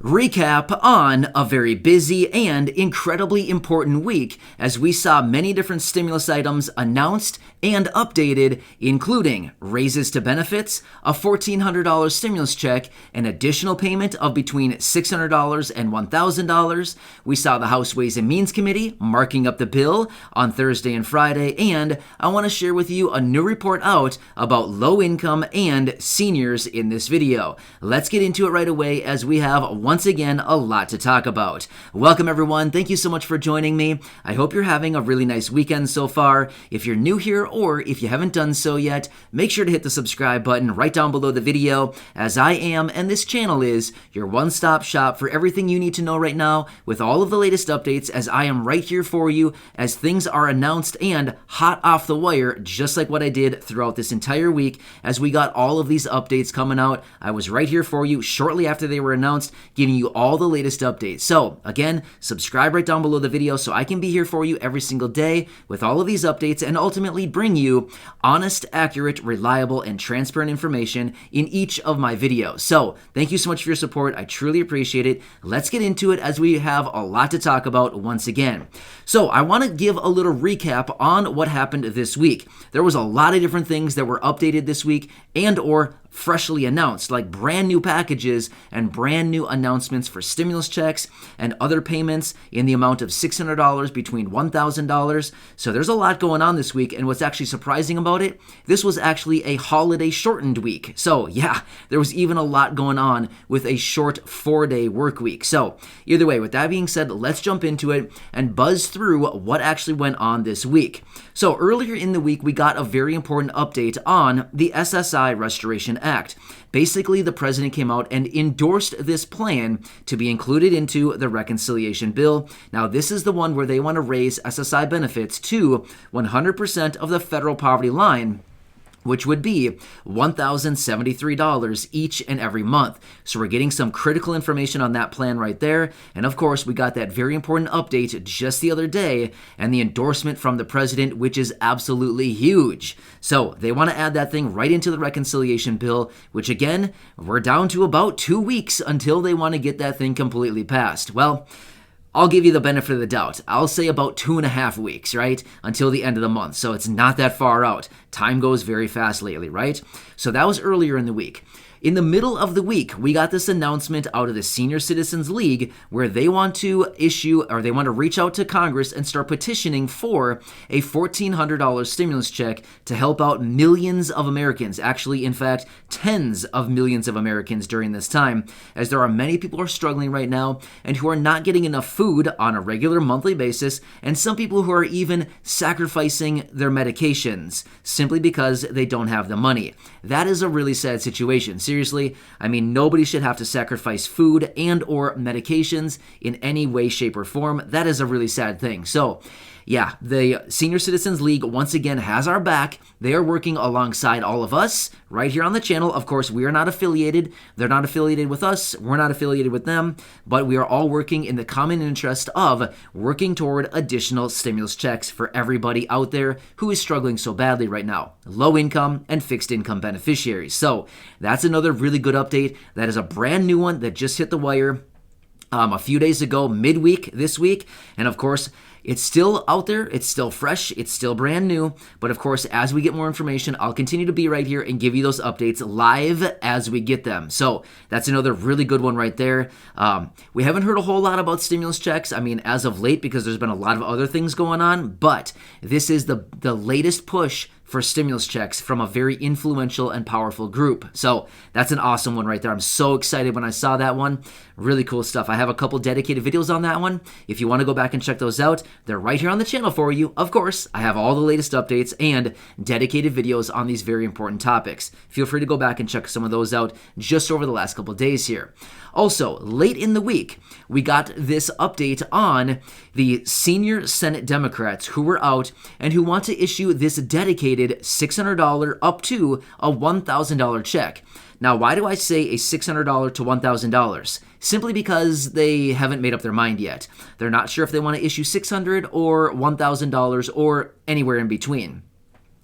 Recap on a very busy and incredibly important week as we saw many different stimulus items announced and updated, including raises to benefits, a $1,400 stimulus check, an additional payment of between $600 and $1,000. We saw the House Ways and Means Committee marking up the bill on Thursday and Friday, and I want to share with you a new report out about low income and seniors in this video. Let's get into it right away as we have once again a lot to talk about. Welcome everyone. Thank you so much for joining me. I hope you're having a really nice weekend so far. If you're new here or if you haven't done so yet, make sure to hit the subscribe button right down below the video, as I am and this channel is your one-stop shop for everything you need to know right now with all of the latest updates, as I am right here for you as things are announced and hot off the wire, just like what I did throughout this entire week as we got all of these updates coming out. I was right here for you shortly after they were announced, giving you all the latest updates. So again, subscribe right down below the video so I can be here for you every single day with all of these updates and ultimately bring you honest, accurate, reliable, and transparent information in each of my videos. So thank you so much for your support. I truly appreciate it. Let's get into it as we have a lot to talk about once again. So I want to give a little recap on what happened this week. There was a lot of different things that were updated this week and or freshly announced, like brand new packages and brand new announcements for stimulus checks and other payments in the amount of $600 between $1,000. So there's a lot going on this week, and what's actually surprising about it, this was actually a holiday shortened week. So yeah, there was even a lot going on with a short 4-day work week. So either way, with that being said, let's jump into it and buzz through what actually went on this week. So earlier in the week, we got a very important update on the SSI Restoration Act. Basically, the president came out and endorsed this plan to be included into the reconciliation bill. Now, this is the one where they want to raise SSI benefits to 100% of the federal poverty line, which would be $1,073 each and every month. So we're getting some critical information on that plan right there. And of course, we got that very important update just the other day and the endorsement from the president, which is absolutely huge. So they want to add that thing right into the reconciliation bill, which again, we're down to about 2 weeks until they want to get that thing completely passed. Well, I'll give you the benefit of the doubt. I'll say about 2.5 weeks, right? Until the end of the month. So it's not that far out. Time goes very fast lately, right? So that was earlier in the week. In the middle of the week, we got this announcement out of the Senior Citizens League where they want to they want to reach out to Congress and start petitioning for a $1,400 stimulus check to help out millions of Americans. Actually, in fact, tens of millions of Americans during this time, as there are many people who are struggling right now and who are not getting enough food on a regular monthly basis, and some people who are even sacrificing their medications simply because they don't have the money. That is a really sad situation. Seriously, I mean, nobody should have to sacrifice food and or medications in any way, shape, or form. That is a really sad thing. So yeah, the Senior Citizens League once again has our back. They are working alongside all of us right here on the channel. Of course, we are not affiliated. They're not affiliated with us. We're not affiliated with them. But we are all working in the common interest of working toward additional stimulus checks for everybody out there who is struggling so badly right now. Low income and fixed income beneficiaries. So that's another really good update. That is a brand new one that just hit the wire a few days ago, midweek this week. And of course, it's still out there, it's still fresh, it's still brand new, but of course, as we get more information, I'll continue to be right here and give you those updates live as we get them. So that's another really good one right there. We haven't heard a whole lot about stimulus checks, I mean, as of late, because there's been a lot of other things going on, but this is the latest push for stimulus checks from a very influential and powerful group. So that's an awesome one right there. I'm so excited when I saw that one. Really cool stuff. I have a couple dedicated videos on that one. If you want to go back and check those out, they're right here on the channel for you. Of course, I have all the latest updates and dedicated videos on these very important topics. Feel free to go back and check some of those out just over the last couple days here. Also, late in the week, we got this update on the senior Senate Democrats who were out and who want to issue this dedicated $600 up to a $1,000 check. Now, why do I say a $600 to $1,000? Simply because they haven't made up their mind yet. They're not sure if they want to issue $600 or $1,000 or anywhere in between.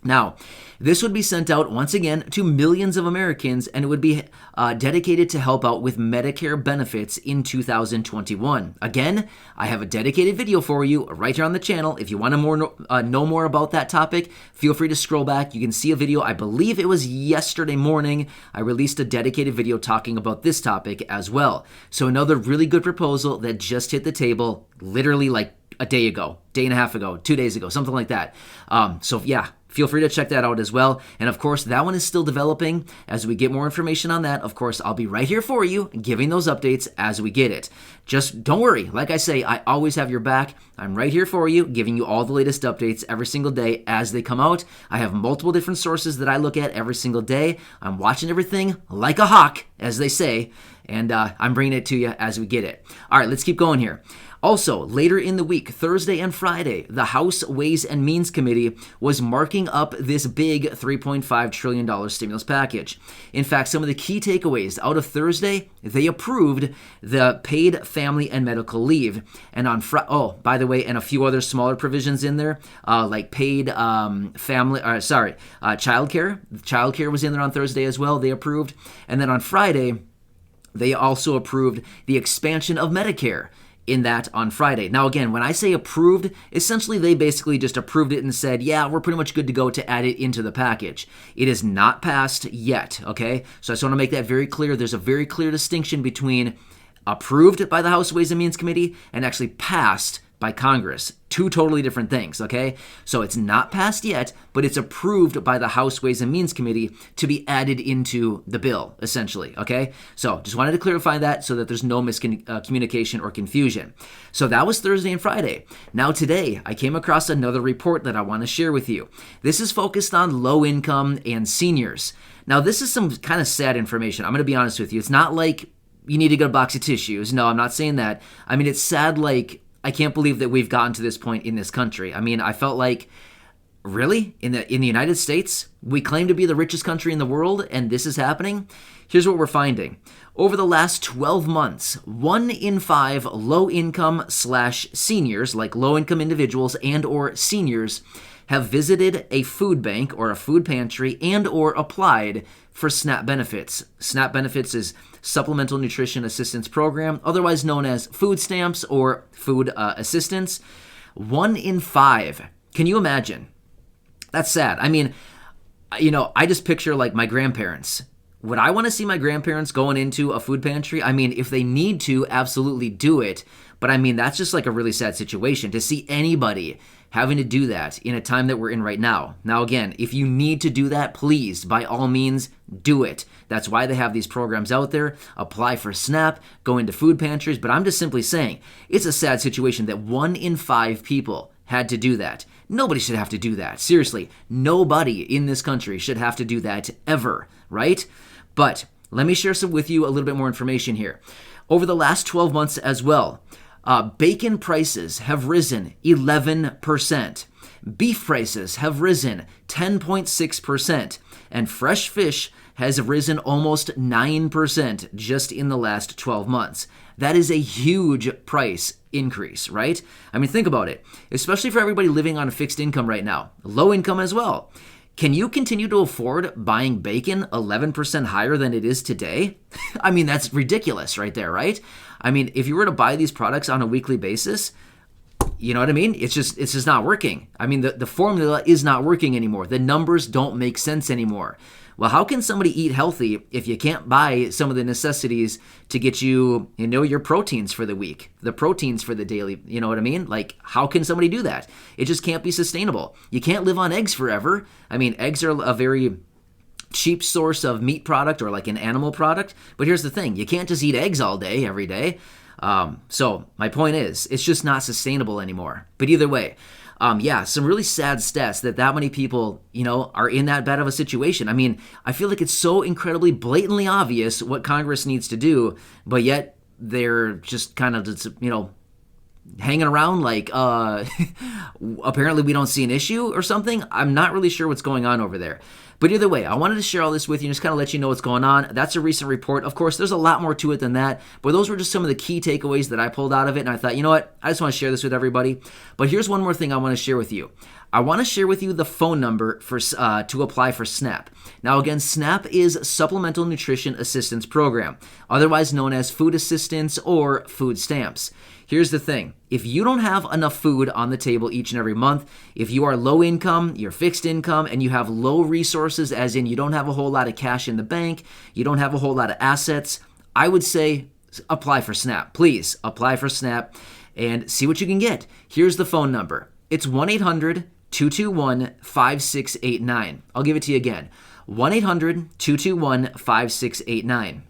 Now, this would be sent out once again to millions of Americans, and it would be dedicated to help out with Medicare benefits in 2021. Again, I have a dedicated video for you right here on the channel. If you want to know more about that topic, feel free to scroll back. You can see a video, I believe it was yesterday morning, I released a dedicated video talking about this topic as well. So another really good proposal that just hit the table literally like a day and a half ago, 2 days ago, something like that. So yeah, feel free to check that out as well. And of course, that one is still developing. As we get more information on that, of course, I'll be right here for you, giving those updates as we get it. Just don't worry. Like I say, I always have your back. I'm right here for you, giving you all the latest updates every single day as they come out. I have multiple different sources that I look at every single day. I'm watching everything like a hawk, as they say, and I'm bringing it to you as we get it. All right, let's keep going here. Also, later in the week, Thursday and Friday, the House Ways and Means Committee was marking up this big $3.5 trillion stimulus package. In fact, some of the key takeaways out of Thursday, they approved the paid family and medical leave. And on by the way, and a few other smaller provisions in there, like paid childcare. Childcare was in there on Thursday as well. They approved. And then on Friday, they also approved the expansion of Medicare in that on Friday. Now again, when I say approved, essentially they basically just approved it and said, yeah, we're pretty much good to go to add it into the package. It is not passed yet, okay? So I just want to make that very clear. There's a very clear distinction between approved by the House Ways and Means Committee and actually passed by Congress. Two totally different things, okay? So it's not passed yet, but it's approved by the House Ways and Means Committee to be added into the bill, essentially, okay? So just wanted to clarify that so that there's no miscommunication or confusion. So that was Thursday and Friday. Now today, I came across another report that I want to share with you. This is focused on low income and seniors. Now this is some kind of sad information. I'm going to be honest with you. It's not like you need to get a box of tissues. No, I'm not saying that. I mean, it's sad like I can't believe that we've gotten to this point in this country. I mean, I felt like, really? In the United States? We claim to be the richest country in the world, and this is happening? Here's what we're finding. Over the last 12 months, 1 in 5 low-income/seniors, like low-income individuals and or seniors, have visited a food bank or a food pantry and or applied for SNAP benefits. SNAP benefits is Supplemental Nutrition Assistance Program, otherwise known as food stamps or food assistance. 1 in 5. Can you imagine? That's sad. I mean, I just picture like my grandparents. Would I want to see my grandparents going into a food pantry? I mean, if they need to, absolutely do it. But I mean, that's just like a really sad situation to see anybody having to do that in a time that we're in right now. Now, again, if you need to do that, please, by all means, do it. That's why they have these programs out there. Apply for SNAP, go into food pantries. But I'm just simply saying, it's a sad situation that 1 in 5 people had to do that. Nobody should have to do that. Seriously, nobody in this country should have to do that ever, right? But let me share with you a little bit more information here. Over the last 12 months as well, bacon prices have risen 11%. Beef prices have risen 10.6%. And fresh fish has risen almost 9% just in the last 12 months. That is a huge price increase, right? I mean, think about it. Especially for everybody living on a fixed income right now. Low income as well. Can you continue to afford buying bacon 11% higher than it is today? I mean, that's ridiculous right there, right? I mean, if you were to buy these products on a weekly basis, you know what I mean? It's just not working. I mean, the formula is not working anymore. The numbers don't make sense anymore. Well, how can somebody eat healthy if you can't buy some of the necessities to get you, your proteins for the week, the proteins for the daily, you know what I mean? Like, how can somebody do that? It just can't be sustainable. You can't live on eggs forever. I mean, eggs are a very cheap source of meat product or like an animal product. But here's the thing. You can't just eat eggs all day, every day. So my point is, it's just not sustainable anymore. But either way, some really sad stats that many people, are in that bad of a situation. I mean, I feel like it's so incredibly blatantly obvious what Congress needs to do, but yet they're just kind of just, hanging around like, apparently we don't see an issue or something. I'm not really sure what's going on over there. But either way, I wanted to share all this with you and just kind of let you know what's going on. That's a recent report. Of course, there's a lot more to it than that, but those were just some of the key takeaways that I pulled out of it, and I thought, you know what, I just want to share this with everybody. But here's one more thing I want to share with you. I want to share with you the phone number for to apply for SNAP. Now again, SNAP is Supplemental Nutrition Assistance Program, otherwise known as food assistance or food stamps. Here's the thing. If you don't have enough food on the table each and every month, if you are low income, you're fixed income, and you have low resources, as in you don't have a whole lot of cash in the bank, you don't have a whole lot of assets, I would say apply for SNAP. Please apply for SNAP and see what you can get. Here's the phone number. It's 1-800-221-5689. I'll give it to you again. 1-800-221-5689.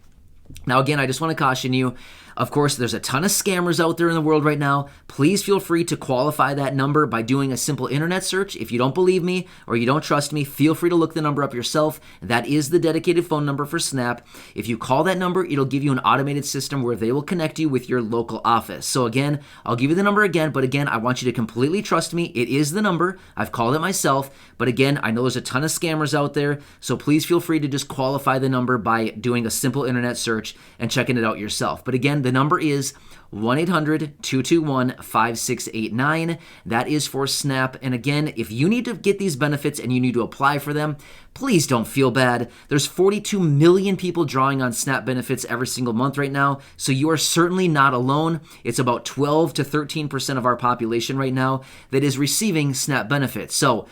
Now, again, I just want to caution you. Of course, there's a ton of scammers out there in the world right now. Please feel free to qualify that number by doing a simple internet search. If you don't believe me or you don't trust me, feel free to look the number up yourself. That is the dedicated phone number for SNAP. If you call that number, it'll give you an automated system where they will connect you with your local office. So again, I'll give you the number again, but again, I want you to completely trust me. It is the number. I've called it myself. But again, I know there's a ton of scammers out there, so please feel free to just qualify the number by doing a simple internet search and checking it out yourself. But again, the number is 1-800-221-5689. That is for SNAP. And again, if you need to get these benefits and you need to apply for them, please don't feel bad. There's 42 million people drawing on SNAP benefits every single month right now, so you are certainly not alone. It's about 12 to 13% of our population right now that is receiving SNAP benefits. So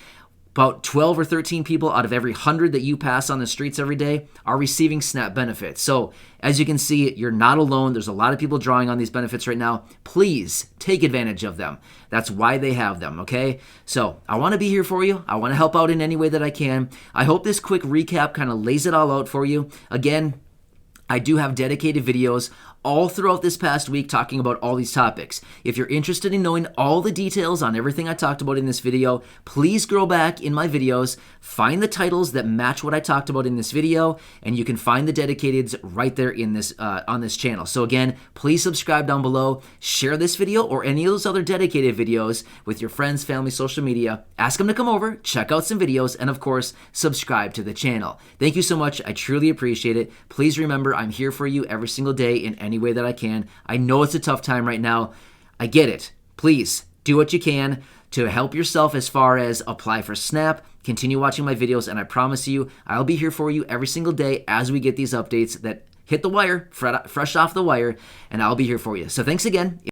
about 12 or 13 people out of every 100 that you pass on the streets every day are receiving SNAP benefits. So as you can see, you're not alone. There's a lot of people drawing on these benefits right now. Please take advantage of them. That's why they have them, okay? So I want to be here for you. I want to help out in any way that I can. I hope this quick recap kind of lays it all out for you. Again, I do have dedicated videos all throughout this past week talking about all these topics. If you're interested in knowing all the details on everything I talked about in this video, please scroll back in my videos, find the titles that match what I talked about in this video, and you can find the dedicateds right there in this on this channel. So again, please subscribe down below, share this video or any of those other dedicated videos with your friends, family, social media. Ask them to come over, check out some videos, and of course, subscribe to the channel. Thank you so much. I truly appreciate it. Please remember, I'm here for you every single day in any way that I can. I know it's a tough time right now. I get it. Please do what you can to help yourself as far as apply for SNAP. Continue watching my videos, and I promise you, I'll be here for you every single day as we get these updates that hit the wire, fresh off the wire, and I'll be here for you. So thanks again.